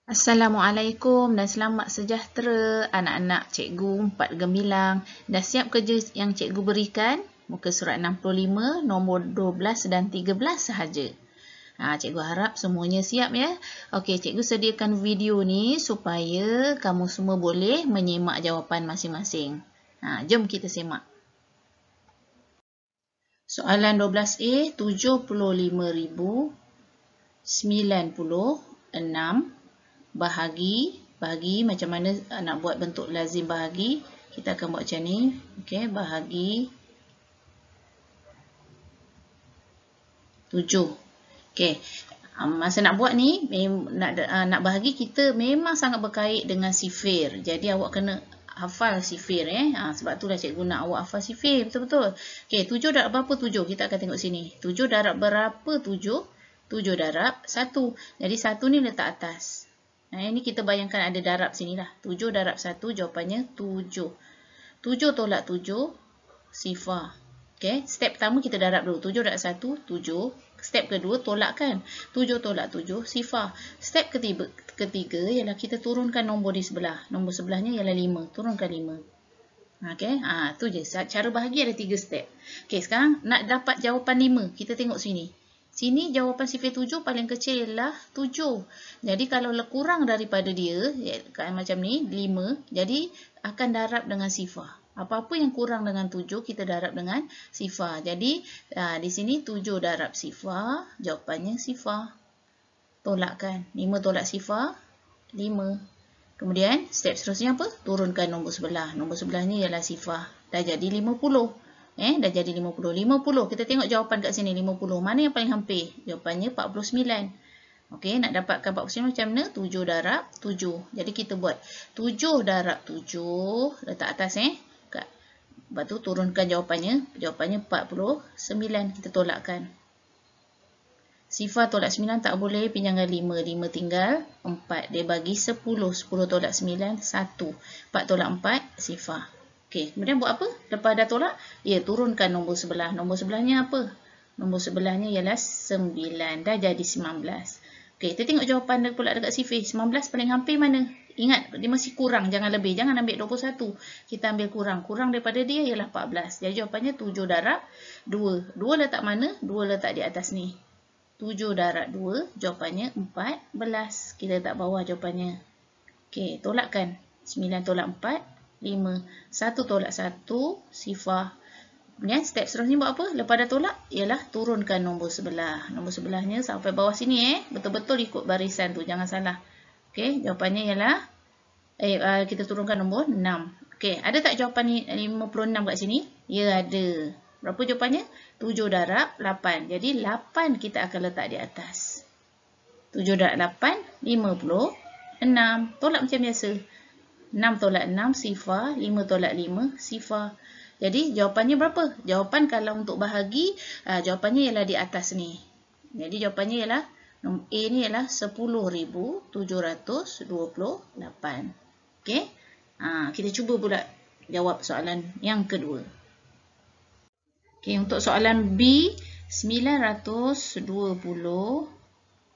Assalamualaikum dan selamat sejahtera anak-anak Cikgu Empat Gemilang. Dah siap kerja yang Cikgu berikan? Muka surat 65, nombor 12 dan 13 sahaja. Cikgu harap semuanya siap ya. Okey, Cikgu sediakan video ni supaya kamu semua boleh menyimak jawapan masing-masing. Jom kita simak. Soalan 12A, 75,096 bahagi macam mana nak buat bentuk lazim bahagi. Kita akan buat macam ni. Okey, bahagi 7. Okey, masa nak buat ni nak bahagi kita memang sangat berkait dengan sifir. Jadi awak kena hafal sifir sebab itulah cikgu nak awak hafal sifir betul-betul. Okey, 7 darab berapa 7? Kita akan tengok sini. 7 darab berapa 7? 7 darab 1. Jadi 1 ni letak atas. Ini kita bayangkan ada darab sini lah. 7 darab 1, jawapannya 7. 7 tolak 7, sifar. Okay, step pertama kita darab dulu. 7 darab 1, 7. Step kedua, tolakkan. 7 tolak 7, sifar. Step ketiga ialah kita turunkan nombor di sebelah. Nombor sebelahnya ialah 5. Turunkan 5. Okay, tu je. Cara bahagi ada 3 step. Okay, sekarang nak dapat jawapan 5. Kita tengok sini. Sini jawapan sifir 7 paling kecil ialah 7. Jadi kalau kurang daripada dia, macam ni, 5. Jadi akan darab dengan sifar. Apa-apa yang kurang dengan 7, kita darab dengan sifar. Jadi di sini 7 darab sifar, jawapannya sifar. Tolakkan. 5 tolak sifar, 5. Kemudian step seterusnya apa? Turunkan nombor sebelah. Nombor sebelahnya ialah sifar. Dah jadi 50. Dah jadi 50. 50. Kita tengok jawapan kat sini 50. Mana yang paling hampir? Jawapannya 49. Okey, nak dapatkan 49 macam mana? 7 darab 7. Jadi kita buat 7 darab 7. Letak atas Lepas tu turunkan jawapannya. Jawapannya 49. Kita tolakkan. Sifar tolak 9 tak boleh. Pinjangan 5. 5 tinggal 4. Dia bagi 10. 10 tolak 9. 1. 4 tolak 4. Sifar. Okey, kemudian buat apa? Lepas dah tolak, turunkan nombor sebelah. Nombor sebelahnya apa? Nombor sebelahnya ialah 9. Dah jadi 19. Okey, kita tengok jawapan pula dekat sifir. 19 paling hampir mana? Ingat, dia masih kurang. Jangan lebih. Jangan ambil 21. Kita ambil kurang. Kurang daripada dia ialah 14. Jadi jawapannya 7 darab 2. 2 letak mana? 2 letak di atas ni. 7 darab 2. Jawapannya 14. Kita letak bawah jawapannya. Okey, tolakkan. 9 tolak 4. 5. 1 tolak 1, sifar. Kemudian step seterusnya buat apa? Lepas dah tolak, ialah turunkan nombor sebelah. Nombor sebelahnya sampai bawah sini betul-betul ikut barisan tu, jangan salah. Okey, jawapannya ialah kita turunkan nombor 6. Okey, ada tak jawapan ni 56 kat sini? Ya, ada. Berapa jawapannya? 7 darab 8. Jadi 8 kita akan letak di atas. 7 darab 8, 56. Tolak macam biasa. 6 tolak 6, sifar. 5 tolak 5, sifar. Jadi, jawapannya berapa? Jawapan kalau untuk bahagi, jawapannya ialah di atas ni. Jadi, jawapannya ialah, A ni ialah 10,728. Okey? Kita cuba pula jawab soalan yang kedua. Okey, untuk soalan B, 920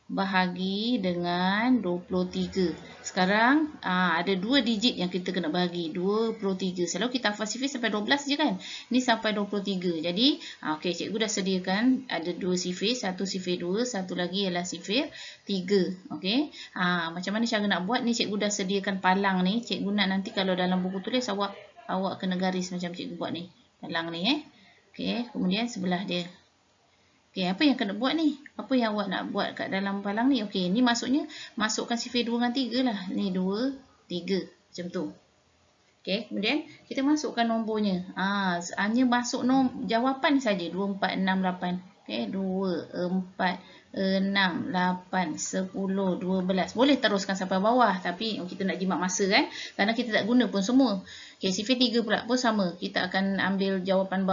bahagi dengan 23. Sekarang ada 2 digit yang kita kena bahagi. 23. Selalu kita hafal sifir sampai 12 je kan. Ni sampai 23. Jadi, okey, cikgu dah sediakan ada 2 sifir. Satu sifir 2. Satu lagi ialah sifir 3. Okey. Macam mana cara nak buat? Ni cikgu dah sediakan palang ni. Cikgu nak nanti kalau dalam buku tulis awak kena garis macam cikgu buat ni. Palang ni Okey. Kemudian sebelah dia. Okey, apa yang kena buat ni? Apa yang awak nak buat kat dalam palang ni? Okey, ni maksudnya masukkan sifir 2 dengan 3 lah. Ni 2, 3. Macam tu. Okey, kemudian kita masukkan nombornya. Hanya masuk jawapan saja. 2, 4, 6, 8. Okey, 2, 4, 6, 8, 10, 12. Boleh teruskan sampai bawah. Tapi kita nak jimat masa kan. Kerana kita tak guna pun semua. Okey, sifir 3 pula pun sama. Kita akan ambil jawapan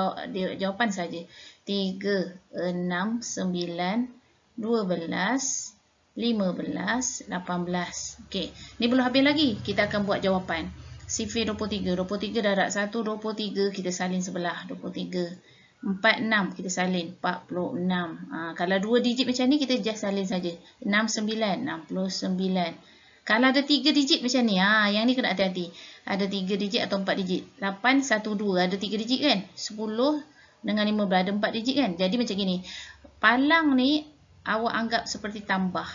saja. 3, 6, 9, 12, 15, 18. Okey, ni belum habis lagi. Kita akan buat jawapan. Sifir 23. 23 darab 1, 23. Kita salin sebelah. 23. 46. Kita salin. 46. Kalau 2 digit macam ni, kita just salin saja. 69. 69. Kalau ada 3 digit macam ni, yang ni kena hati-hati. Ada 3 digit atau 4 digit. 8, 1, 2. Ada 3 digit kan? 10 dengan 15 ada 4 digit kan? Jadi macam gini. Palang ni awak anggap seperti tambah.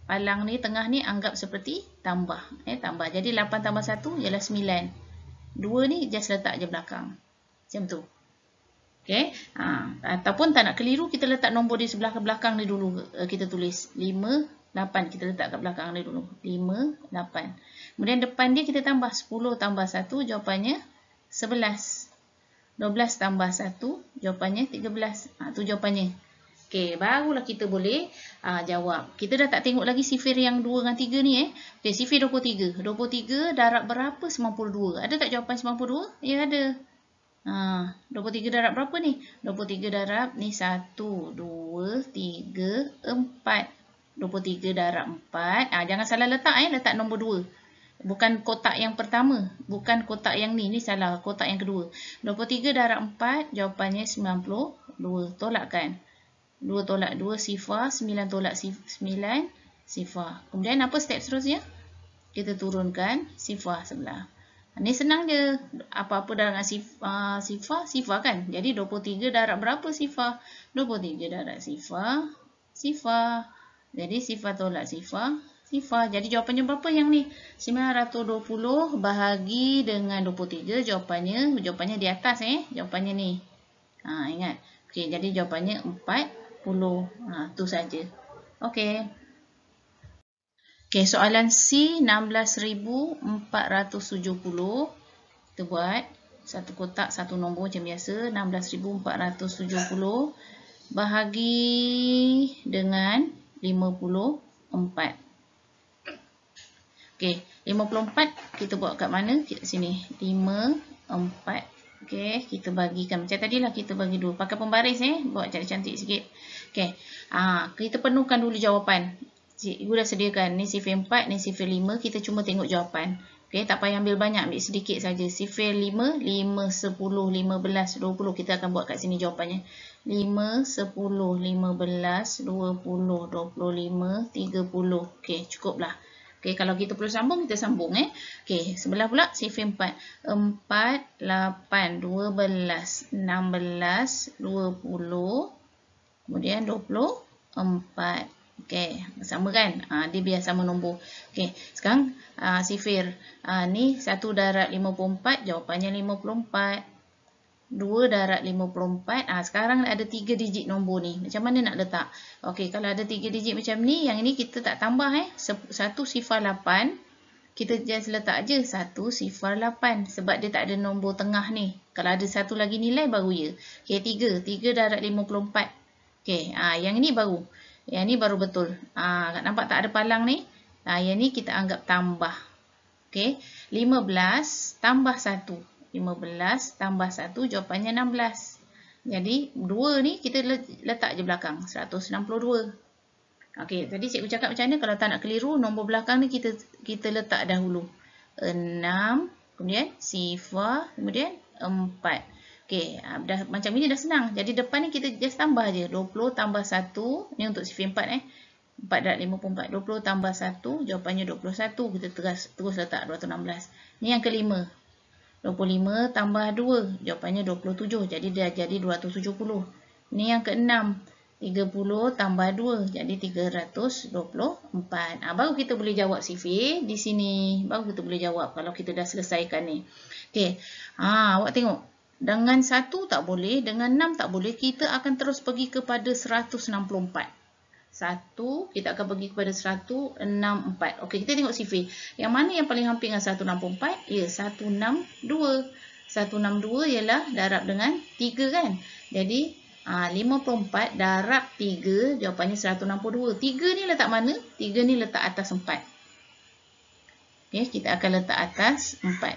Palang ni tengah ni anggap seperti tambah. Tambah. Jadi 8 tambah 1 ialah 9. 2 ni just letak je belakang. Macam tu. Okay. Ataupun tak nak keliru, kita letak nombor di sebelah ke belakang ni dulu. Kita tulis 5, 8. Kita letak kat belakang ni dulu. 5, 8. Kemudian depan dia kita tambah 10 tambah 1. Jawapannya 11. 12 tambah 1. Jawapannya 13. Tu jawapannya. Okey, barulah kita boleh jawab. Kita dah tak tengok lagi sifir yang 2 dengan 3 ni. Okey, sifir 23. 23 darab berapa? 92. Ada tak jawapan 92? Ya, ada. 23 darab berapa ni? 23 darab ni 1, 2, 3, 4. 23 darab 4. Jangan salah letak letak nombor 2. Bukan kotak yang pertama. Bukan kotak yang ni. Ni salah. Kotak yang kedua. 23 darab 4. Jawapannya 92. Tolakkan. 2 tolak 2 sifar. 9 tolak 9 sifar. Kemudian apa step seterusnya? Kita turunkan sifar sebelah. Ni senang je. Apa-apa darab sifar, sifar kan? Jadi 23 darab berapa sifar? 23 darab sifar, sifar. Jadi sifar tolak sifar, sifar. Jadi jawapannya berapa yang ni? 920 bahagi dengan 23. Jawapannya di atas Jawapannya ni. Ingat. Okey, jadi jawapannya 40. Tu saja. Okey. Okey, soalan C 16,470. Kita buat satu kotak, satu nombor macam biasa. 16,470 bahagi dengan 54. Okey, 54 kita buat kat mana? Kat sini. 54. Okey, kita bagikan macam tadilah, kita bagi dua. Pakai pembaris buat cantik-cantik sikit. Okey. Kita penuhkan dulu jawapan. Cikgu dah sediakan ni sifir 4, ni sifir 5. Kita cuma tengok jawapan. Okey, tak payah ambil banyak, ambil sedikit saja. Sifir 5, 5, 10, 15, 20. Kita akan buat kat sini jawapannya. 5, 10, 15, 20, 25, 30. Okey, cukuplah. Okey, kalau kita perlu sambung, kita sambung Okey, sebelah pula sifir 4. 4, 8, 12, 16, 20. Kemudian 24. Okey, sama kan? Dia biar sama nombor. Okey, sekarang sifir. Ni 1 darab 54, jawapannya 54. 2 darab 54. Sekarang ada 3 digit nombor ni. Macam mana nak letak? Okey, kalau ada 3 digit macam ni, yang ini kita tak tambah 1 sifar 8. Kita just letak je 1 sifar 8 sebab dia tak ada nombor tengah ni. Kalau ada satu lagi nilai baru ya. Okey, 3 darab 54. Okey, yang ini baru. Yang ni baru betul. Nampak tak ada palang ni? Yang ni kita anggap tambah. Okey, 15 tambah 1. 15 tambah 1, jawapannya 16. Jadi, 2 ni kita letak je belakang. 162. Okey, tadi cikgu cakap macam mana? Kalau tak nak keliru, nombor belakang ni kita letak dahulu. 6, kemudian sifar, kemudian 4. Okey, macam ini dah senang. Jadi, depan ni kita just tambah je. 20 tambah 1, ni untuk sifir 4 4 darab 54. 20 tambah 1, jawapannya 21. Kita terus letak 216. Ni yang kelima. 25 tambah 2, jawapannya 27. Jadi dia jadi 270. Ini yang keenam. 30 tambah 2, jadi 324. Baru kita boleh jawab sifir di sini. Baru kita boleh jawab kalau kita dah selesaikan ni. Okey. Awak tengok. Dengan 1 tak boleh, dengan 6 tak boleh. Kita akan terus pergi kepada 164. 1, kita akan pergi kepada 164. Okey, kita tengok sifir. Yang mana yang paling hampir dengan 164? Ya, 162. 162 ialah darab dengan 3 kan? Jadi, 54 darab 3, jawapannya 162. 3 ni letak mana? 3 ni letak atas 4. Okey, kita akan letak atas 4.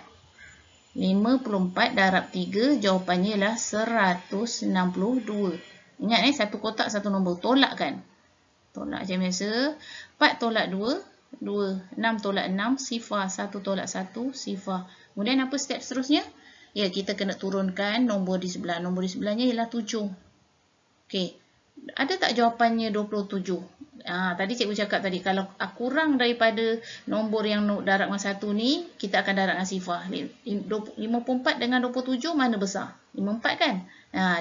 54 darab 3, jawapannya ialah 162. Ingat satu kotak, satu nombor. Tolak kan? Tolak macam biasa. 4 tolak 2, 2. 6 tolak 6, sifar. 1 tolak 1, sifar. Kemudian apa step seterusnya? Ya, kita kena turunkan nombor di sebelah. Nombor di sebelahnya ialah 7. Okey. Ada tak jawapannya 27? Tadi cikgu cakap tadi, kalau kurang daripada nombor yang darab dengan 1 ni, kita akan darab dengan sifar. 54 dengan 27 mana besar? 54 kan?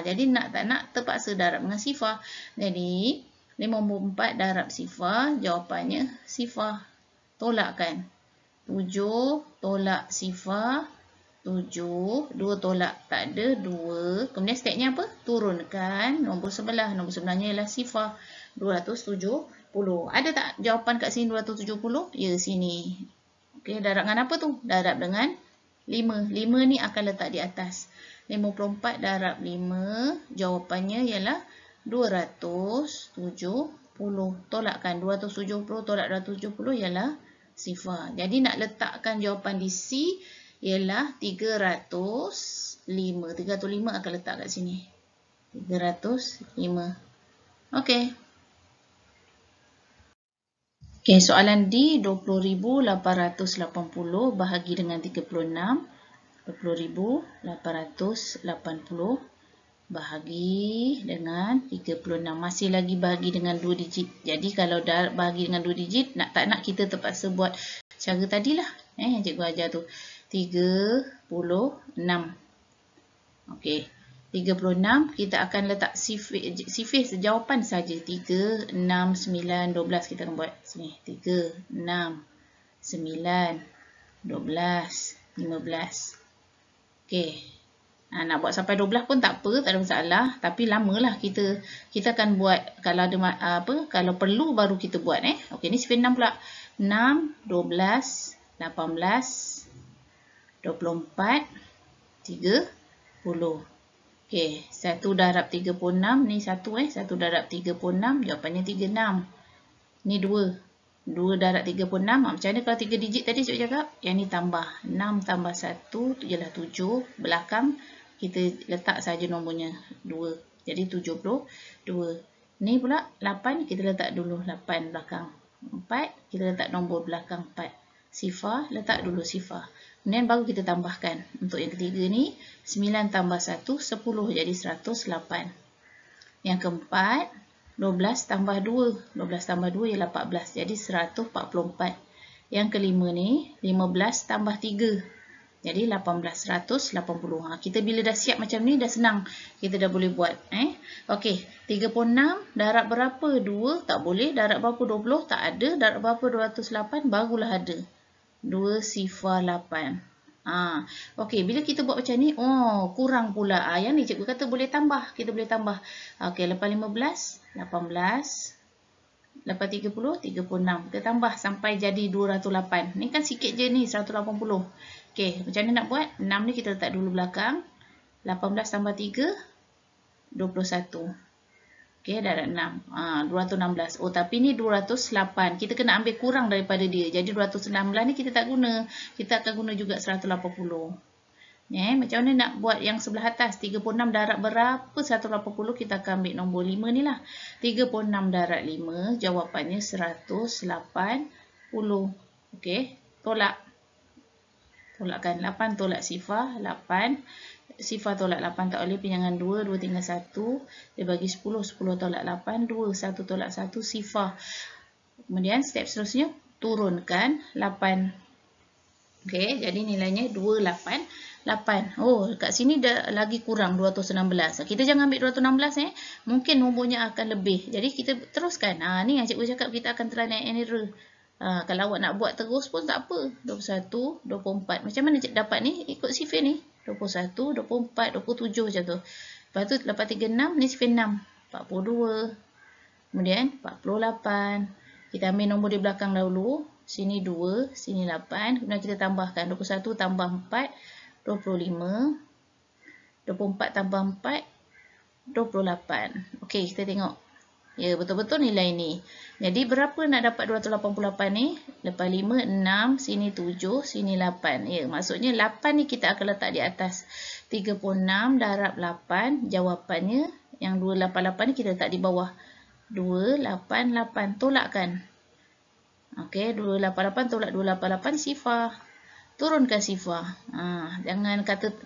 Jadi nak tak nak terpaksa darab dengan sifar. Jadi 54 darab sifar, jawapannya sifar. Tolak kan? 7 tolak sifar, 7, 2 tolak tak ada, 2. Kemudian stepnya apa? Turunkan nombor sebelah. Nombor sebelahnya ialah sifar. 270. Ada tak jawapan kat sini 270? Ya, sini. Okey, darab dengan apa tu? Darab dengan 5. 5 ni akan letak di atas. 54 darab 5, jawapannya ialah 270. Tolakkan 270 tolak 270 ialah sifar. Jadi nak letakkan jawapan di C ialah 305. 305 akan letak kat sini. 305. Okey. Okey, soalan D, 20,880 bahagi dengan 36. 20,880 bahagi dengan 36. Masih lagi bahagi dengan 2 digit. Jadi kalau dah bahagi dengan 2 digit, nak tak nak kita terpaksa buat cara tadilah. Yang cikgu ajar tu. 36. Okey. 36, kita akan letak sifir jawapan saja. 3, 6, 9, 12 kita akan buat sini. 3, 6, 9, 12, 15. Okey. Nak buat sampai 12 pun tak apa, tak ada masalah. Tapi lamalah kita akan buat kalau ada kalau perlu baru kita buat Okey, ni sifir 6 pula. 6, 12, 18, 24, 30. Okey, 1 darab 36 ni 1 1 darab 36 jawapannya 36. Ni 2. 2 darab 36. Macam mana kalau 3 digit tadi cikgu cakap? Yang ni tambah 6 tambah 1 ialah 7. Belakang kita letak saja nombornya 2. Jadi 72. Ni pula 8 kita letak dulu 8 belakang. 4 kita letak nombor belakang 4. Sifar letak dulu sifar. Kemudian baru kita tambahkan. Untuk yang ketiga ni, 9 tambah 1, 10. Jadi 108. Yang keempat, 12 tambah 2. 12 tambah 2 ialah 14. Jadi 144. Yang kelima ni, 15 tambah 3. Jadi 18. 180. Kita bila dah siap macam ni, dah senang. Kita dah boleh buat. Okey, 36 darab berapa? 2 tak boleh. Darab berapa? 20 tak ada. Darab berapa? 208 barulah ada. 2 sifar 8. Okey, bila kita buat macam ni, kurang pula. Yang ni cikgu kata boleh tambah. Kita boleh tambah. Okey, lepas 15, 18. Lepas 30, 36. Kita tambah sampai jadi 208. Ni kan sikit je ni, 180. Okey, macam mana nak buat? 6 ni kita letak dulu belakang. 18 tambah 3, 21. Okey, darab 6. 216. Tapi ni 208. Kita kena ambil kurang daripada dia. Jadi 216 ni kita tak guna. Kita akan guna juga 180. Macam mana nak buat yang sebelah atas? 36 darab berapa 180? Kita akan ambil nombor 5 ni lah. 36 darab 5. Jawapannya 180. Okey, tolak. Tolakkan 8 tolak sifar. 8. Sifar tolak 8 tak boleh, pinjangan 2, 2 tinggal 1, dia bagi 10, 10 tolak 8, 2, 1 tolak 1, sifar. Kemudian step seterusnya, turunkan 8. Okey, jadi nilainya 288. Kat sini dah lagi kurang 216. Kita jangan ambil 216 mungkin nombornya akan lebih. Jadi kita teruskan. Ni yang cikgu cakap kita akan trial and error. Kalau awak nak buat terus pun tak apa. 21, 24. Macam mana dapat ni? Ikut sifir ni. 21, 24, 27 macam tu. Lepas tu lepas 36 ni sifir 6. 42. Kemudian 48. Kita ambil nombor di belakang dahulu. Sini 2, sini 8. Kemudian kita tambahkan 21 tambah 4, 25. 24 tambah 4, 28. Okey, kita tengok. Ya, betul-betul nilai ni. Jadi berapa nak dapat 288 ni? Lepas 5, 6, sini 7, sini 8. Ya, maksudnya 8 ni kita akan letak di atas. 36 darab 8, jawapannya yang 288 ni kita letak di bawah. 288, tolakkan. Okey, 288 tolak 288 sifar. turunkan sifar. Jangan kata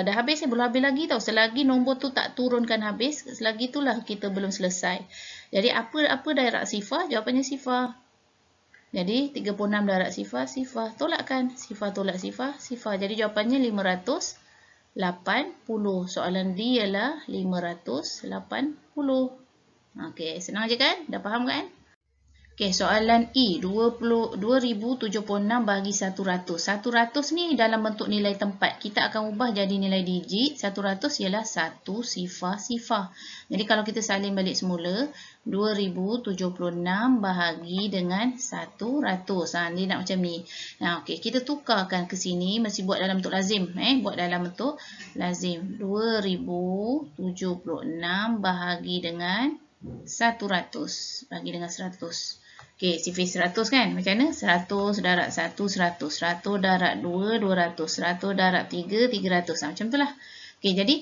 dah habis, belum habis lagi tau. Selagi nombor tu tak turunkan habis, selagi itulah kita belum selesai. Jadi apa darab sifar? Jawapannya sifar. Jadi 36 darab sifar, sifar. Tolakkan. Sifar tolak sifar, sifar. Jadi jawapannya 580. Soalan D ialah 580. Okey, senang je kan? Dah faham kan? Okey, soalan E, 2076 bahagi 100. 100 ni dalam bentuk nilai tempat. Kita akan ubah jadi nilai digit. 100 ialah 1 sifar-sifar. Jadi kalau kita salin balik semula, 2076 bahagi dengan 100. Dia nak macam ni. Okey, kita tukarkan ke sini. Mesti buat dalam bentuk lazim. Buat dalam bentuk lazim. 2076 bahagi dengan 100. Bagi dengan 100. Okey, sifar 100 kan? Macam mana? 100 darab 1, 100. 100 darab 2, 200. 100 darab 3, 300. Macam itulah. Okey, jadi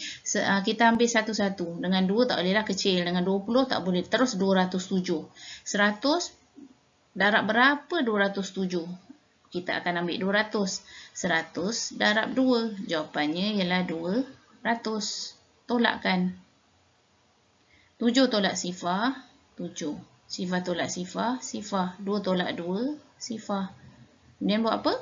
kita ambil satu-satu. Dengan 2 tak boleh lah kecil. Dengan 20 tak boleh. Terus 207. 100 darab berapa? 207. Kita akan ambil 200. 100 darab 2. Jawapannya ialah 200. Tolakkan. 7 tolak sifar, 7. Sifar tolak sifar, sifar. 2 tolak 2, sifar. Kemudian buat apa?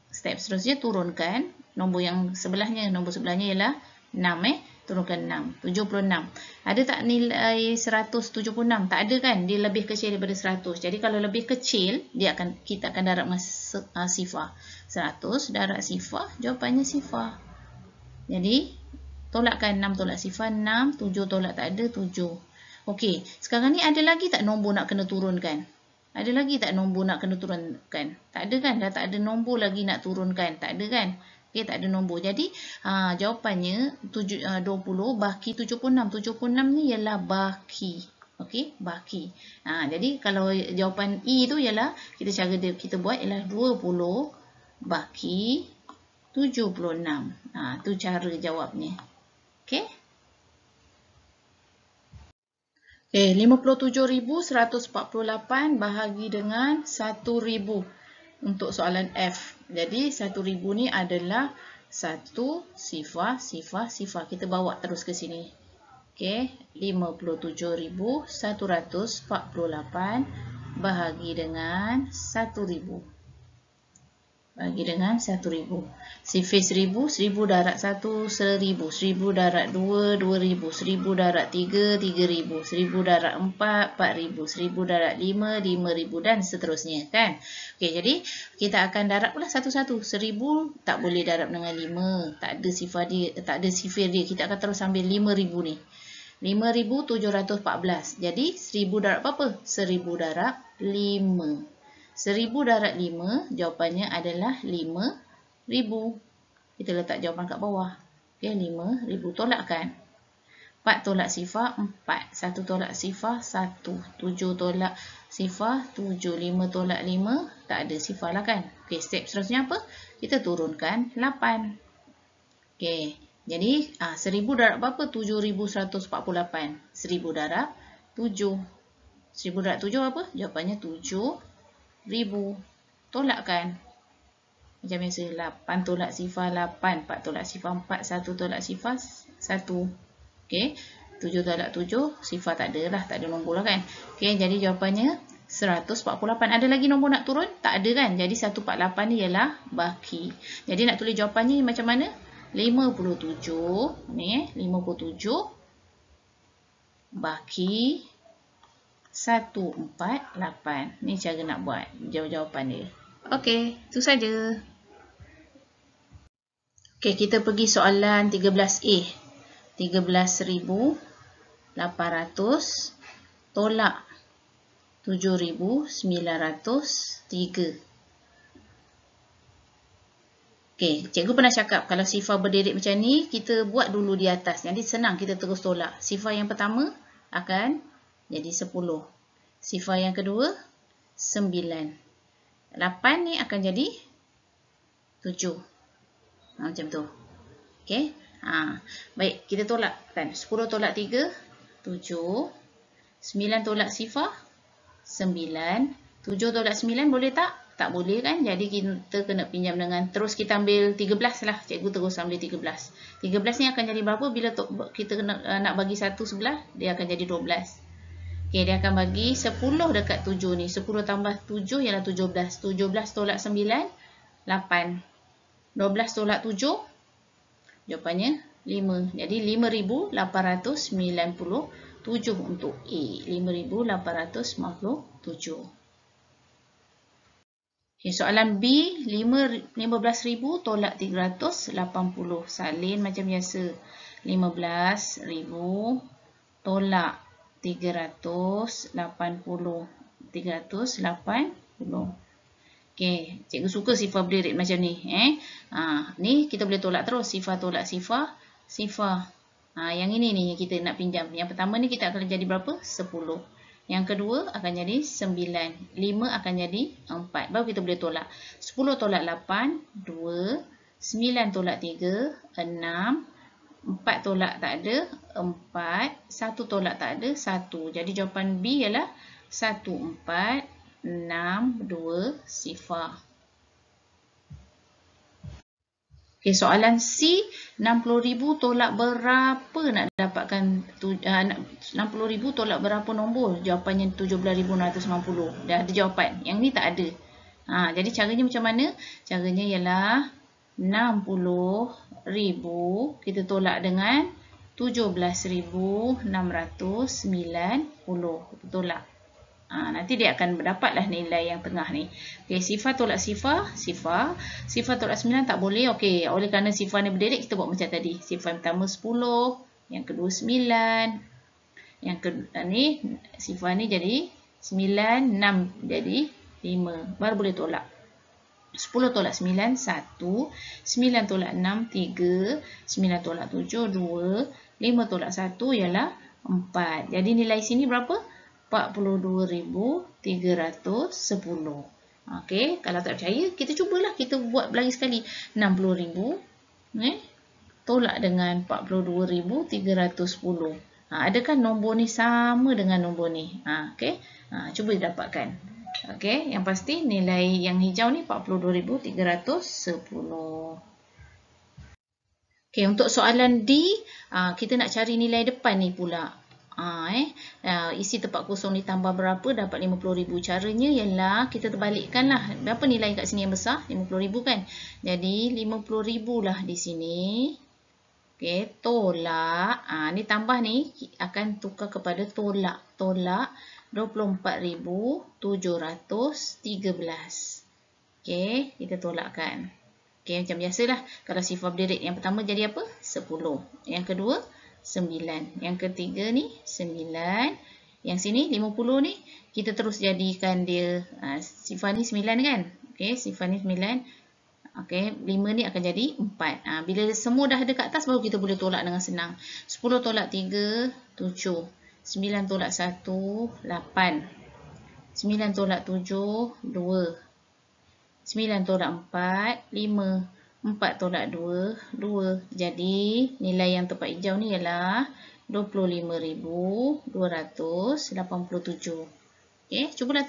Step seterusnya turunkan nombor yang sebelahnya. Nombor sebelahnya ialah 6. Turunkan 6. 76. Ada tak nilai 176? Tak ada kan? Dia lebih kecil daripada 100. Jadi kalau lebih kecil, kita akan darab dengan sifar. 100 darab sifar, jawapannya sifar. Jadi, tolakkan 6 tolak sifar, 6. 7 tolak tak ada, 7. Okey, sekarang ni ada lagi tak nombor nak kena turunkan? Ada lagi tak nombor nak kena turunkan? Tak ada kan? Dah tak ada nombor lagi nak turunkan. Tak ada kan? Okey, tak ada nombor. Jadi, jawapannya 20 baki 76. 76 ni ialah baki. Okey, baki. Jadi, kalau jawapan E tu ialah, kita buat ialah 20 baki 76. Tu cara jawabnya. Okey. Okay, 57,148 bahagi dengan 1,000 untuk soalan F. Jadi 1,000 ni adalah 1 sifar, sifar, sifar. Kita bawa terus ke sini. Okay, 57,148 bahagi dengan 1,000. Bagi dengan 1,000. Sifar 1,000, 1,000 darab 1, 1,000. 1,000 darab 2, 2,000. 1,000 darab 3, 3,000. 1,000 darab 4, 4,000. 1,000 darab 5, 5,000 dan seterusnya kan. Okey, jadi kita akan darab pula satu-satu. 1,000 tak boleh darab dengan 5. Tak ada sifar dia, tak ada sifar dia. Kita akan terus ambil 5,000 ni. 5,714. Jadi 1,000 darab apa? 1,000 darab 5. 1,000 darab 5, jawapannya adalah 5,000. Kita letak jawapan kat bawah. Okey, 5,000. Tolakkan. 4 tolak sifar, 4. 1 tolak sifar, 1. 7 tolak sifar, 7. 5 tolak 5, tak ada sifar lah kan. Okey, step seterusnya apa? Kita turunkan 8. Okey, jadi 1,000 darab berapa? 7,148. 1,000 darab 7. 1,000 darab 7 apa? Jawapannya 7,000. Tolakkan. Macam biasa, 8 tolak sifar 8. 4 tolak sifar 4. 1 tolak sifar 1. Okey, 7 tolak 7. Sifar tak ada lah. Tak ada nombor lah kan. Okey, jadi jawapannya 148. Ada lagi nombor nak turun? Tak ada kan. Jadi 148 ni ialah baki. Jadi nak tulis jawapannya macam mana? 57. Ni 57 baki 148. Ni cara nak buat jawapan dia. Okey, itu saja. Okey, kita pergi soalan 13A. 13,800 tolak 7,903. Okey, cikgu pernah cakap kalau sifar berderet macam ni, kita buat dulu di atas. Jadi senang kita terus tolak. Sifar yang pertama akan jadi 10. Sifar yang kedua, 9. 8 ni akan jadi 7. Macam tu. Okey. Baik, kita tolakkan. 10 tolak 3, 7. 9 tolak sifar, 9. 7 tolak 9 boleh tak? Tak boleh kan? Jadi kita kena pinjam dengan, terus kita ambil 13 lah. Cikgu terus ambil 13. 13 ni akan jadi berapa? Bila kita nak bagi satu sebelah, dia akan jadi 12. Okey, dia akan bagi 10 dekat 7 ni. 10 tambah 7 ialah 17. 17 tolak 9, 8. 12 tolak 7, jawapannya 5. Jadi 5,897 untuk A. 5,897. Okay, soalan B, 15,000 tolak 380. Salin macam biasa. 15,000 tolak 380. 380. Okay, cikgu suka sifar berderet macam ni. Ni kita boleh tolak terus. Sifar tolak sifar. Sifar. Yang ini ni yang kita nak pinjam. Yang pertama ni kita akan jadi berapa? 10. Yang kedua akan jadi 9. 5 akan jadi 4. Baru kita boleh tolak. 10 tolak 8, 2. 9 tolak 3, 6. 4 tolak tak ada, 4. 1 tolak tak ada, 1. Jadi jawapan B ialah 1462 sifar. Okay, soalan C, 60,000 tolak berapa nak dapatkan 60,000 tolak berapa nombor? Jawapannya 17,690. Dah ada jawapan. Yang ni tak ada. Jadi caranya macam mana? Caranya ialah 60,000 kita tolak dengan 17,690. Kita tolak. Nanti dia akan berdapatlah nilai yang tengah ni. Okey, sifar tolak sifar, sifar. Sifar tolak 9 tak boleh. Okey, oleh kerana sifar ni berderet, kita buat macam tadi. Sifar yang pertama 10, yang kedua 9. Yang kedua ni, sifar ni jadi 9, 6 jadi 5. Baru boleh tolak. 10 tolak 9, 1. 9 tolak 6, 3. 9 tolak 7, 2. 5 tolak 1 ialah 4. Jadi nilai sini berapa? 42,310. Okey, kalau tak percaya, kita cubalah. Kita buat lagi sekali. 60,000 tolak dengan 42,310. Adakah nombor ni sama dengan nombor ni? Okey, cuba dapatkan. Okey, yang pasti nilai yang hijau ni 42,310. Okey, untuk soalan D, kita nak cari nilai depan ni pula. Isi tempat kosong ditambah berapa dapat 50,000. Caranya ialah kita terbalikkanlah. Berapa nilai kat sini yang besar? 50,000 kan? Jadi 50,000 lah di sini. Okey, tolak. Ni tambah ni akan tukar kepada tolak. Tolak 24,713. Okey, kita tolakkan. Okey, macam biasalah. Kalau sifar berderet, yang pertama jadi apa? 10. Yang kedua 9. Yang ketiga ni 9. Yang sini 50 ni kita terus jadikan dia sifar ni 9 kan? Okey, sifar ni 9. Okey, 5 ni akan jadi 4. Bila semua dah ada kat atas baru kita boleh tolak dengan senang. 10 tolak 3, 7. 9 tolak 1, 8. 9 tolak 7, 2. 9 tolak 4, 5. 4 tolak 2, 2. Jadi, nilai yang tempat hijau ni ialah 25,287. Okey, cubalah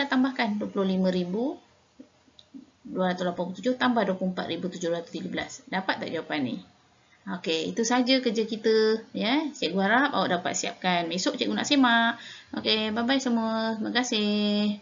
tambahkan 25,287 tambah 24,713. Dapat tak jawapan ni? Okey, itu saja kerja kita, ya. Cikgu harap awak dapat siapkan. Besok cikgu nak semak. Okey, bye-bye semua. Terima kasih.